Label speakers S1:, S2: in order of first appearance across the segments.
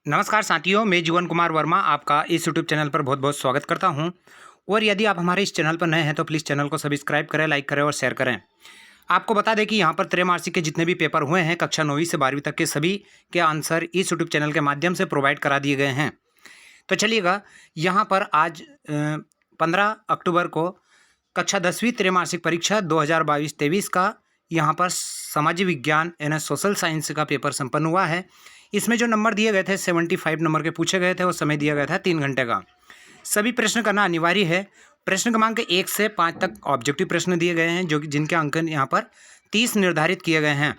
S1: नमस्कार साथियों, मैं जीवन कुमार वर्मा आपका इस यूट्यूब चैनल पर बहुत बहुत स्वागत करता हूं। और यदि आप हमारे इस चैनल पर नए हैं तो प्लीज़ चैनल को सब्सक्राइब करें, लाइक करें और शेयर करें। आपको बता दें कि यहां पर त्रैमासिक के जितने भी पेपर हुए हैं कक्षा 9वीं से 12वीं तक के सभी के आंसर इस यूट्यूब चैनल के माध्यम से प्रोवाइड करा दिए गए हैं। तो चलिएगा, यहाँ पर आज 15 अक्टूबर को कक्षा 10वीं त्रैमासिक परीक्षा 2022-23 का यहाँ पर सामाजिक विज्ञान यानी सोशल साइंस का पेपर संपन्न हुआ है। इसमें जो नंबर दिए गए थे 75 नंबर के पूछे गए थे और समय दिया गया था 3 घंटे का। सभी प्रश्न करना अनिवार्य है। प्रश्न क्रमांक 1 से 5 तक ऑब्जेक्टिव प्रश्न दिए गए हैं जो कि जिनके अंक यहाँ पर 30 निर्धारित किए गए हैं।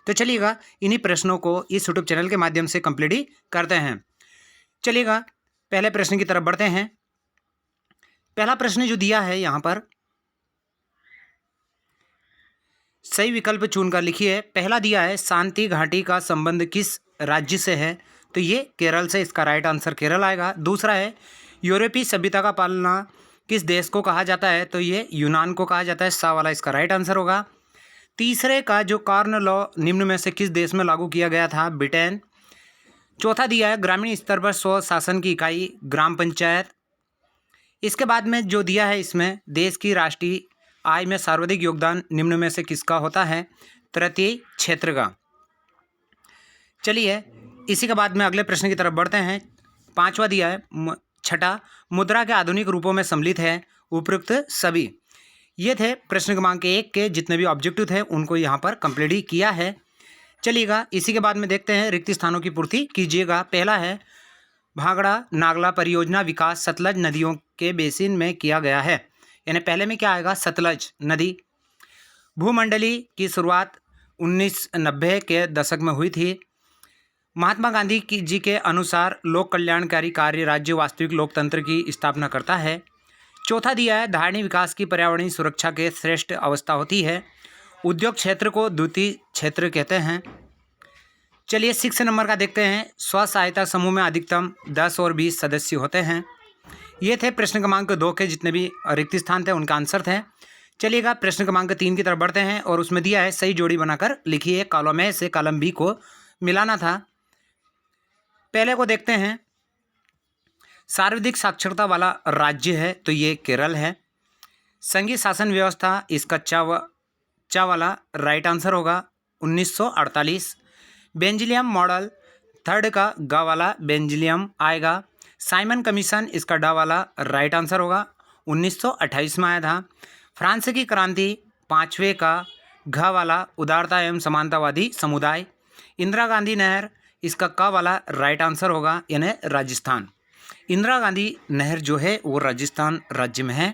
S1: तो चलिएगा, इन्हीं प्रश्नों को इस यूट्यूब चैनल के माध्यम से कंप्लीट ही करते हैं। चलिएगा, पहले प्रश्न की तरफ बढ़ते हैं। पहला प्रश्न जो दिया है यहाँ पर, सही विकल्प चुनकर लिखिए। पहला दिया है शांति घाटी का संबंध किस राज्य से है, तो ये केरल से, इसका राइट आंसर केरल आएगा। दूसरा है यूरोपीय सभ्यता का पालना किस देश को कहा जाता है, तो ये यूनान को कहा जाता है, सा वाला इसका राइट आंसर होगा। तीसरे का जो कॉर्न लॉ निम्न में से किस देश में लागू किया गया था, ब्रिटेन। चौथा दिया है ग्रामीण स्तर पर स्व शासन की इकाई ग्राम पंचायत। इसके बाद में जो दिया है इसमें देश की राष्ट्रीय आय में सर्वाधिक योगदान निम्न में से किसका होता है, तृतीय क्षेत्र का। चलिए, इसी के बाद में अगले प्रश्न की तरफ बढ़ते हैं। पांचवा दिया है छठा, मुद्रा के आधुनिक रूपों में सम्मिलित है उपयुक्त सभी। ये थे प्रश्न क्रमांक 1 के जितने भी ऑब्जेक्टिव थे उनको यहाँ पर कंप्लीट ही किया है। चलिएगा, इसी के बाद में देखते हैं रिक्त स्थानों की पूर्ति कीजिएगा। पहला है भांगड़ा नागला परियोजना विकास सतलज नदियों के बेसिन में किया गया है, यानी पहले में क्या आएगा, सतलज नदी। भूमंडली की शुरुआत 1990 के दशक में हुई थी। महात्मा गांधी जी के अनुसार लोक कल्याणकारी कार्य राज्य वास्तविक लोकतंत्र की स्थापना करता है। चौथा दिया है धारणीय विकास की पर्यावरणीय सुरक्षा के श्रेष्ठ अवस्था होती है। उद्योग क्षेत्र को द्वितीय क्षेत्र कहते हैं। चलिए 6 नंबर का देखते हैं। स्व सहायता समूह में अधिकतम 10 और 20 सदस्य होते हैं। ये थे प्रश्न क्रमांक 2 के जितने भी रिक्त स्थान थे उनका आंसर थे। चलिएगा, प्रश्न क्रमांक 3 की तरफ बढ़ते हैं और उसमें दिया है सही जोड़ी बनाकर लिखिए। कॉलम ए से कॉलम बी को मिलाना था। पहले को देखते हैं, सर्वाधिक साक्षरता वाला राज्य है तो ये केरल है। संघीय शासन व्यवस्था इसका चा वाला राइट आंसर होगा 1948। बेंजिलियम मॉडल थर्ड का गा वाला बेंजिलियम आएगा। साइमन कमीशन इसका डा वाला राइट आंसर होगा 1928 में आया था। फ्रांस की क्रांति 5वें का घ वाला उदारता एवं समानतावादी समुदाय। इंदिरा गांधी नहर इसका क वाला राइट आंसर होगा, यानी राजस्थान। इंदिरा गांधी नहर जो है वो राजस्थान राज्य में है।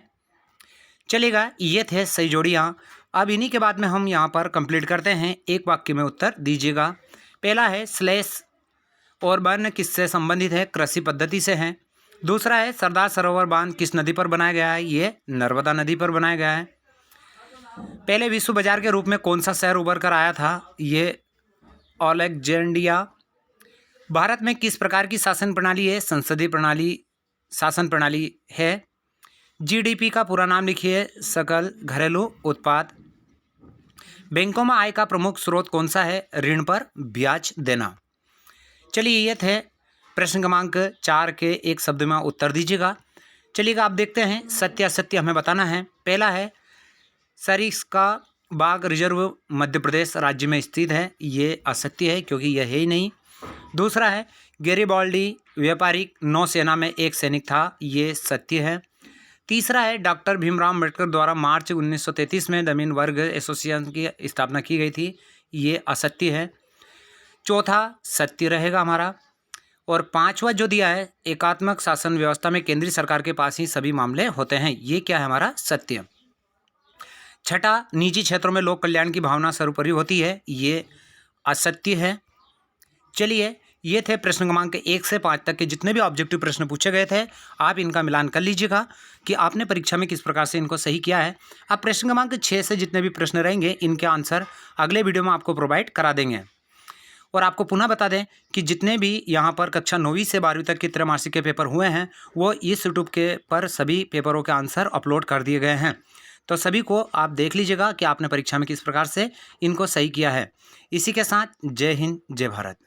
S1: चलिएगा, ये थे सही जोड़ियाँ। अब इन्हीं के बाद में हम यहाँ पर कंप्लीट करते हैं। एक वाक्य में उत्तर दीजिएगा। पहला है स्लैश और बर्न किससे संबंधित है, कृषि पद्धति से हैं। दूसरा है सरदार सरोवर बांध किस नदी पर बनाया गया है, ये नर्मदा नदी पर बनाया गया है। पहले विश्व बाजार के रूप में कौन सा शहर उभर कर आया था, ये अलेक्जेंड्रिया। भारत में किस प्रकार की शासन प्रणाली है, संसदीय प्रणाली शासन प्रणाली है। जीडीपी का पूरा नाम लिखिए, सकल घरेलू उत्पाद। बैंकों में आय का प्रमुख स्रोत कौन सा है, ऋण पर ब्याज देना। चलिए, ये थे प्रश्न क्रमांक 4 के एक शब्द में उत्तर दीजिएगा। चलिएगा, आप देखते हैं सत्य असत्य हमें बताना है। पहला है सरिस्का बाग रिजर्व मध्य प्रदेश राज्य में स्थित है, ये असत्य है क्योंकि यह है ही नहीं। दूसरा है गैरिबाल्डी व्यापारिक नौसेना में एक सैनिक था, ये सत्य है। तीसरा है डॉक्टर भीमराव अम्बेडकर द्वारा मार्च 1933 में दमिन वर्ग एसोसिएशन की स्थापना की गई थी, ये असत्य है। चौथा सत्य रहेगा हमारा। और पांचवा जो दिया है एकात्मक शासन व्यवस्था में केंद्रीय सरकार के पास ही सभी मामले होते हैं, ये क्या है हमारा, सत्य। छठा निजी क्षेत्रों में लोक कल्याण की भावना सर्वोपरि होती है, ये असत्य है। चलिए, ये थे प्रश्न क्रमांक 1 से 5 तक के जितने भी ऑब्जेक्टिव प्रश्न पूछे गए थे। आप इनका मिलान कर लीजिएगा कि आपने परीक्षा में किस प्रकार से इनको सही किया है। अब प्रश्न क्रमांक 6 से जितने भी प्रश्न रहेंगे इनके आंसर अगले वीडियो में आपको प्रोवाइड करा देंगे। और आपको पुनः बता दें कि जितने भी यहाँ पर कक्षा 9वीं से 12वीं तक की त्रैमासिक के पेपर हुए हैं वो इस यूट्यूब के पर सभी पेपरों के आंसर अपलोड कर दिए गए हैं। तो सभी को आप देख लीजिएगा कि आपने परीक्षा में किस प्रकार से इनको सही किया है। इसी के साथ जय हिंद, जय भारत।